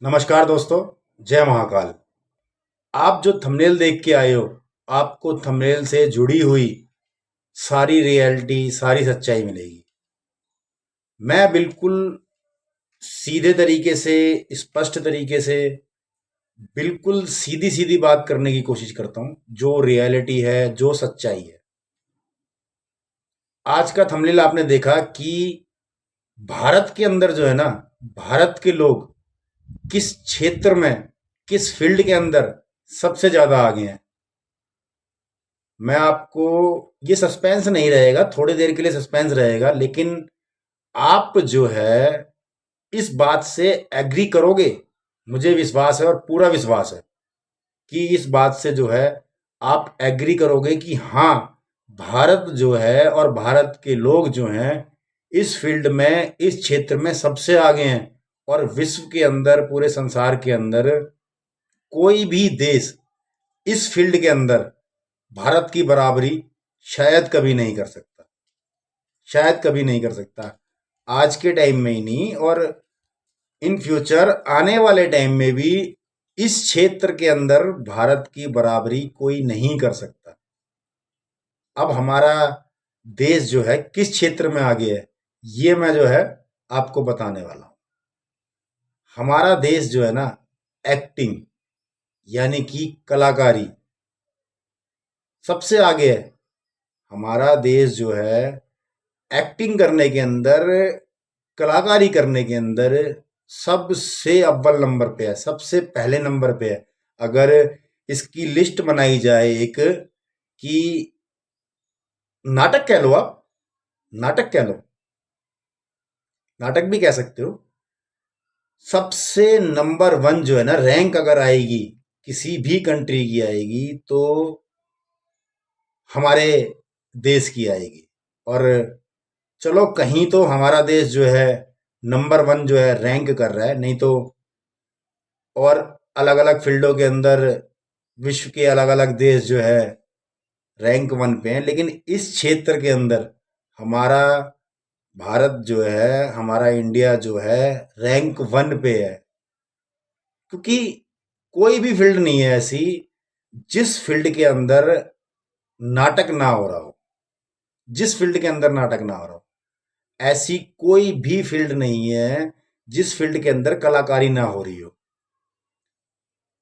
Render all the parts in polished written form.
नमस्कार दोस्तों। जय महाकाल। आप जो थंबनेल देख के आए हो, आपको थंबनेल से जुड़ी हुई सारी रियलिटी, सारी सच्चाई मिलेगी। मैं बिल्कुल सीधे तरीके से, स्पष्ट तरीके से, बिल्कुल सीधी सीधी बात करने की कोशिश करता हूं। जो रियलिटी है, जो सच्चाई है। आज का थंबनेल आपने देखा कि भारत के अंदर जो है ना, भारत के लोग किस क्षेत्र में, किस फील्ड के अंदर सबसे ज्यादा आगे हैं। मैं आपको, ये सस्पेंस नहीं रहेगा, थोड़ी देर के लिए सस्पेंस रहेगा, लेकिन आप जो है इस बात से एग्री करोगे। मुझे विश्वास है और पूरा विश्वास है कि इस बात से जो है आप एग्री करोगे कि हाँ, भारत जो है और भारत के लोग जो हैं इस फील्ड में, इस क्षेत्र में सबसे आगे हैं। और विश्व के अंदर, पूरे संसार के अंदर कोई भी देश इस फील्ड के अंदर भारत की बराबरी शायद कभी नहीं कर सकता। शायद कभी नहीं कर सकता। आज के टाइम में ही नहीं, और इन फ्यूचर आने वाले टाइम में भी इस क्षेत्र के अंदर भारत की बराबरी कोई नहीं कर सकता। अब हमारा देश जो है किस क्षेत्र में आगे है, ये मैं जो है आपको बताने वाला हूं। हमारा देश जो है ना, एक्टिंग यानी कि कलाकारी सबसे आगे है। हमारा देश जो है एक्टिंग करने के अंदर, कलाकारी करने के अंदर सबसे अव्वल नंबर पे है, सबसे पहले नंबर पे है। अगर इसकी लिस्ट बनाई जाए एक, कि नाटक कह लो, आप नाटक कह लो, नाटक भी कह सकते हो, सबसे नंबर वन जो है ना, रैंक अगर आएगी किसी भी कंट्री की आएगी तो हमारे देश की आएगी। और चलो, कहीं तो हमारा देश जो है नंबर वन जो है रैंक कर रहा है, नहीं तो और अलग अलग फील्डों के अंदर विश्व के अलग अलग देश जो है रैंक वन पे हैं। लेकिन इस क्षेत्र के अंदर हमारा भारत जो है, हमारा इंडिया जो है रैंक वन पे है। क्योंकि कोई भी फील्ड नहीं है ऐसी जिस फील्ड के अंदर नाटक ना हो रहा हो, जिस फील्ड के अंदर नाटक ना हो रहा हो। ऐसी कोई भी फील्ड नहीं है जिस फील्ड के अंदर कलाकारी ना हो रही हो।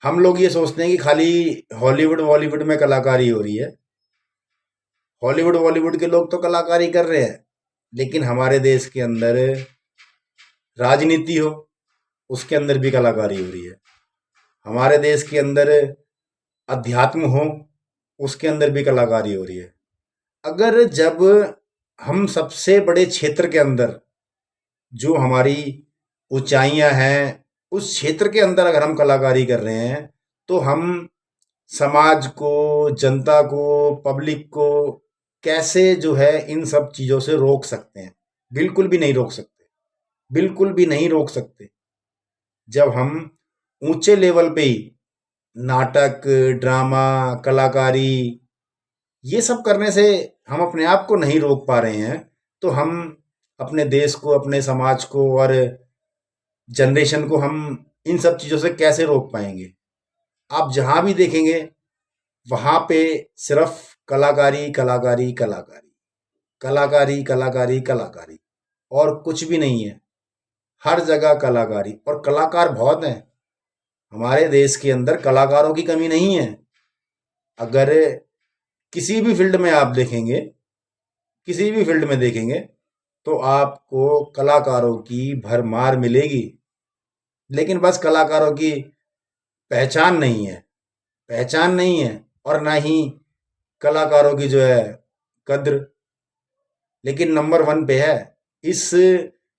हम लोग ये सोचते हैं कि खाली हॉलीवुड बॉलीवुड में कलाकारी हो रही है। हॉलीवुड बॉलीवुड के लोग तो कलाकारी कर रहे हैं, लेकिन हमारे देश के अंदर राजनीति हो, उसके अंदर भी कलाकारी हो रही है। हमारे देश के अंदर अध्यात्म हो, उसके अंदर भी कलाकारी हो रही है। अगर जब हम सबसे बड़े क्षेत्र के अंदर, जो हमारी ऊंचाइयां हैं, उस क्षेत्र के अंदर अगर हम कलाकारी कर रहे हैं, तो हम समाज को, जनता को, पब्लिक को कैसे जो है इन सब चीजों से रोक सकते हैं? बिल्कुल भी नहीं रोक सकते। बिल्कुल भी नहीं रोक सकते। जब हम ऊंचे लेवल पे ही नाटक, ड्रामा, कलाकारी, ये सब करने से हम अपने आप को नहीं रोक पा रहे हैं, तो हम अपने देश को, अपने समाज को और जनरेशन को हम इन सब चीजों से कैसे रोक पाएंगे? आप जहां भी देखेंगे वहां पे सिर्फ कलाकारी, कलाकारी, कलाकारी, कलाकारी, कलाकारी, कलाकारी, और कुछ भी नहीं है। हर जगह कलाकारी, और कलाकार बहुत हैं। हमारे देश के अंदर कलाकारों की कमी नहीं है। अगर किसी भी फील्ड में आप देखेंगे, किसी भी फील्ड में देखेंगे, तो आपको कलाकारों की भरमार मिलेगी। लेकिन बस कलाकारों की पहचान नहीं है। पहचान नहीं है, और ना ही कलाकारों की जो है कद्र। लेकिन नंबर वन पे है इस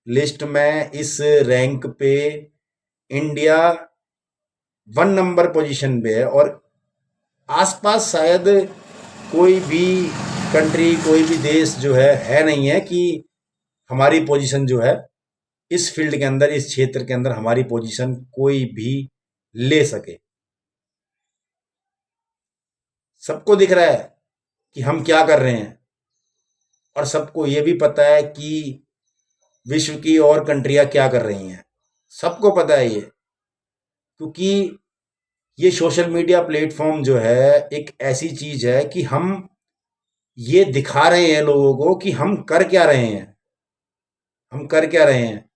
लिस्ट में, इस रैंक पे इंडिया वन नंबर पोजीशन पे है। और आसपास शायद कोई भी कंट्री, कोई भी देश जो है नहीं है कि हमारी पोजीशन जो है इस फील्ड के अंदर, इस क्षेत्र के अंदर हमारी पोजीशन कोई भी ले सके। सबको दिख रहा है कि हम क्या कर रहे हैं, और सबको ये भी पता है कि विश्व की और कंट्रियां क्या कर रही हैं। सबको पता है ये। क्योंकि ये सोशल मीडिया प्लेटफॉर्म जो है एक ऐसी चीज है कि हम ये दिखा रहे हैं लोगों को कि हम कर क्या रहे हैं, हम कर क्या रहे हैं,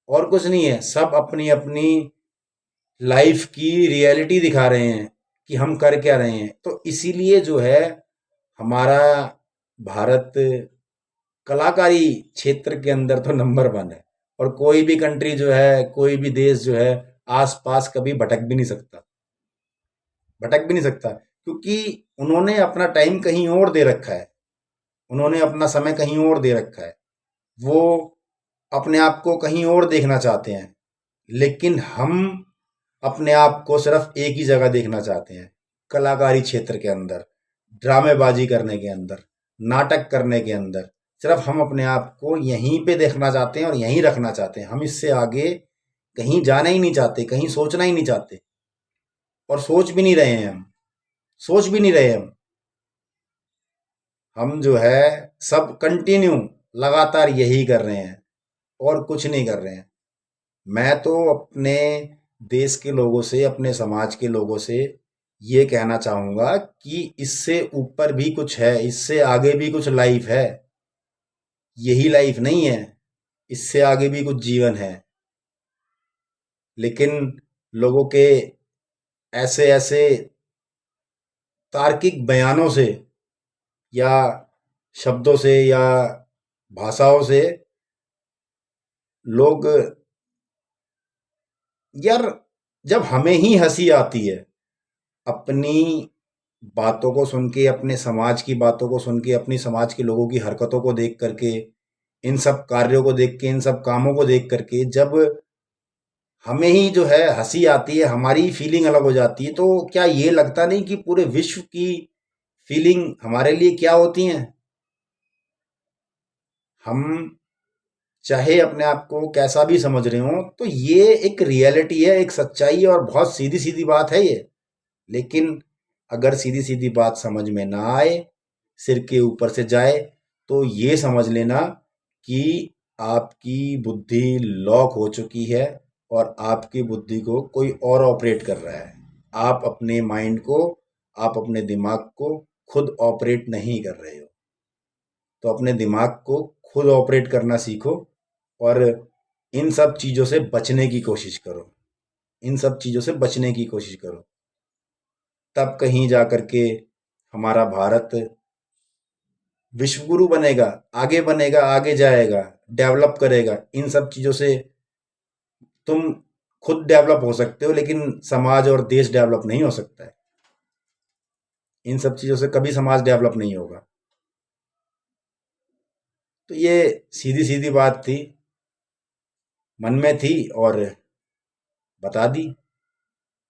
और कुछ नहीं है। सब अपनी अपनी लाइफ की रियलिटी दिखा रहे हैं कि हम कर क्या रहे हैं। तो इसीलिए जो है हमारा भारत कलाकारी क्षेत्र के अंदर तो नंबर वन है, और कोई भी कंट्री जो है, कोई भी देश जो है आसपास कभी भटक भी नहीं सकता, भटक भी नहीं सकता, क्योंकि उन्होंने अपना टाइम कहीं और दे रखा है, उन्होंने अपना समय कहीं और दे रखा है, वो अपने आप को कहीं और देखना चाहते हैं। लेकिन हम अपने आप को सिर्फ एक ही जगह देखना चाहते हैं, कलाकारी क्षेत्र के अंदर, ड्रामेबाजी करने के अंदर, नाटक करने के अंदर। सिर्फ हम अपने आप को यहीं पे देखना चाहते हैं और यहीं रखना चाहते हैं। हम इससे आगे कहीं जाना ही नहीं चाहते, कहीं सोचना ही नहीं चाहते, और सोच भी नहीं रहे हैं हम, सोच भी नहीं रहे हम जो है सब कंटिन्यू लगातार यही कर रहे हैं और कुछ नहीं कर रहे हैं। मैं तो अपने देश के लोगों से, अपने समाज के लोगों से ये कहना चाहूंगा कि इससे ऊपर भी कुछ है, इससे आगे भी कुछ लाइफ है। यही लाइफ नहीं है, इससे आगे भी कुछ जीवन है। लेकिन लोगों के ऐसे ऐसे तार्किक बयानों से, या शब्दों से, या भाषाओं से लोग, यार, जब हमें ही हंसी आती है अपनी बातों को सुन के, अपने समाज की बातों को सुन के, अपनी समाज के लोगों की हरकतों को देख करके, इन सब कार्यों को देख के, इन सब कामों को देख करके, जब हमें ही जो है हंसी आती है, हमारी फीलिंग अलग हो जाती है, तो क्या ये लगता नहीं कि पूरे विश्व की फीलिंग हमारे लिए क्या होती हैं? हम चाहे अपने आप को कैसा भी समझ रहे हो, तो ये एक रियलिटी है, एक सच्चाई है, और बहुत सीधी सीधी बात है ये। लेकिन अगर सीधी सीधी बात समझ में ना आए, सिर के ऊपर से जाए, तो ये समझ लेना कि आपकी बुद्धि लॉक हो चुकी है, और आपकी बुद्धि को कोई और ऑपरेट कर रहा है। आप अपने माइंड को, आप अपने दिमाग को खुद ऑपरेट नहीं कर रहे हो। तो अपने दिमाग को खुद ऑपरेट करना सीखो, और इन सब चीज़ों से बचने की कोशिश करो, इन सब चीज़ों से बचने की कोशिश करो। तब कहीं जा कर के हमारा भारत विश्व गुरु बनेगा, आगे बनेगा, आगे जाएगा, डेवलप करेगा। इन सब चीज़ों से तुम खुद डेवलप हो सकते हो, लेकिन समाज और देश डेवलप नहीं हो सकता है। इन सब चीज़ों से कभी समाज डेवलप नहीं होगा। तो ये सीधी सीधी बात थी, मन में थी और बता दी।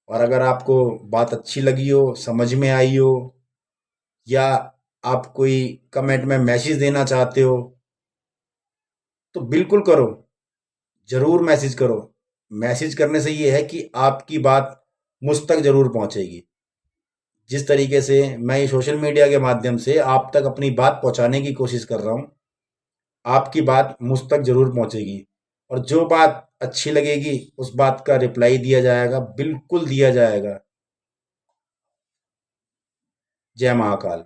और अगर आपको बात अच्छी लगी हो, समझ में आई हो, या आप कोई कमेंट में मैसेज देना चाहते हो, तो बिल्कुल करो, जरूर मैसेज करो। मैसेज करने से ये है कि आपकी बात मुझ तक जरूर पहुंचेगी। जिस तरीके से मैं ये सोशल मीडिया के माध्यम से आप तक अपनी बात पहुंचाने की कोशिश कर रहा हूं, आपकी बात मुझ तक जरूर पहुंचेगी। और जो बात अच्छी लगेगी उस बात का रिप्लाई दिया जाएगा, बिल्कुल दिया जाएगा। जय महाकाल।